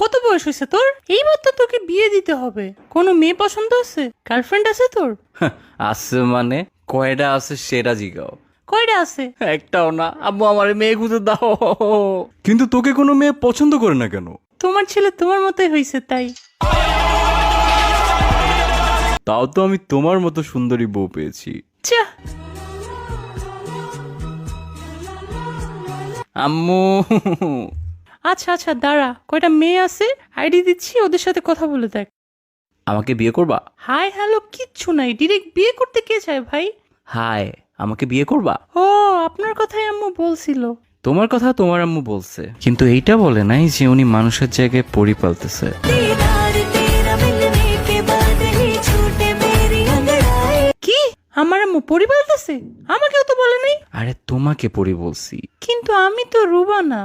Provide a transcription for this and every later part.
কত বয়স হয়েছে তোর? এইবার তো তোকে বিয়ে দিতে হবে। কোনো মেয়ে পছন্দ আছে? গার্লফ্রেন্ড আছে তোর? আছে মানে কয়টা আছে সেটা জিগাও। কয়টা আছে? একটাও না। আম্মু আমার মেয়ে খুঁজে দাও। কিন্তু তোকে কোনো মেয়ে পছন্দ করে না কেন? তোমার ছেলে তোমার মতোই হয়েছে তাই। তাও তো আমি তোমার মতো সুন্দরী বউ পেয়েছি। চা আম্মু আচ্ছা আচ্ছা দাঁড়া, কয়টা মেয়ে আছে আইডি দিচ্ছি, ওদের সাথে কথা বলে দেখ। আমাকে বিয়ে করবা? হাই হ্যালো কিচ্ছু নাই, ডিরেক্ট বিয়ে করতে কে চায় ভাই? হাই, আমাকে বিয়ে করবা? ও আপনার কথাই আম্মু বলছিল। তোমার কথা তোমার আম্মু বলছে, কিন্তু এইটা বলে নাই যে উনি মানুষের জায়গায় পরি পালতেছে। কি আমার আম্মু পরি বলতেছে? আমাকেও তো বলে নাই। আরে তোমাকে পরি বলছি। কিন্তু আমি তো রুবা না।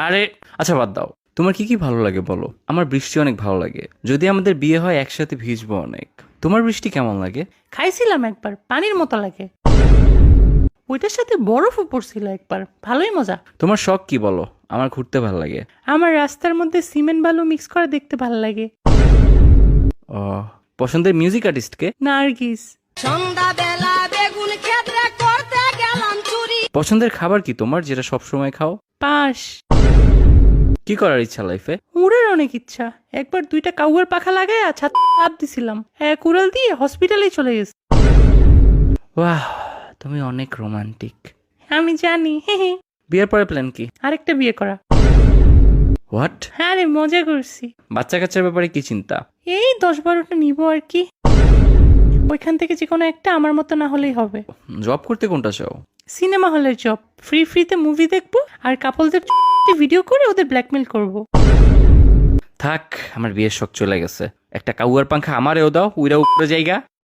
আরে আচ্ছা বাদ দাও, তোমার কি কি ভালো লাগে বলো। আমার বৃষ্টি অনেক ভালো লাগে, যদি আমাদের বিয়ে হয় একসাথে ভিজবো অনেক। তোমার বৃষ্টি কেমন লাগে? খাইছিলাম একবার, পানির মতো লাগে। ওইটার সাথে বরফও পড়ছিল একবার, ভালোই মজা। তোমার শখ কি বলো। আমার ঘুরতে ভালো লাগে। আমার রাস্তার মধ্যে সিমেন্ট বালু মিক্স করে দেখতে ভালো লাগে। ও, পছন্দের মিউজিক আর্টিস্টকে? নার্গিস। সন্ধ্যাবেলা বেগুন ক্ষেত্রে করতে গেলাম চুরি। পছন্দের খাবার কি তোমার, যেটা সবসময় খাও? পাশ। কি করার ইচ্ছা লাইফে? উড়ের অনেক ইচ্ছা। একবার 2টা কাউয়ার পাখা লাগায় ছাদ লাফ দিছিলাম, এক উড়াল দিয়ে হসপিটালেই চলে গেছে। বাহ, তুমি অনেক রোমান্টিক। আমি জানি, হে হে। বিয়ের পরে প্ল্যান কি? আরেকটা বিয়ে করা। হোয়াট? হ্যাঁ রে, মজা করছি। বাচ্চা কাচ্চার ব্যাপারে কি চিন্তা? এই 10-12টা নিবো আর কি। ওইখান থেকে যে কোনো একটা আমার মতো না হলেই হবে। জব করতে কোনটা চাও? সিনেমা হলের জব, ফ্রিতে মুভি দেখবো আর কাপলদের ভিডিও করে ওদের ব্ল্যাকমেল করব। থাক, আমার বিয়ের শখ চলে গেছে। একটা কাউয়ার পাংখা আমারেও দাও, উইরা উপরে জায়গা।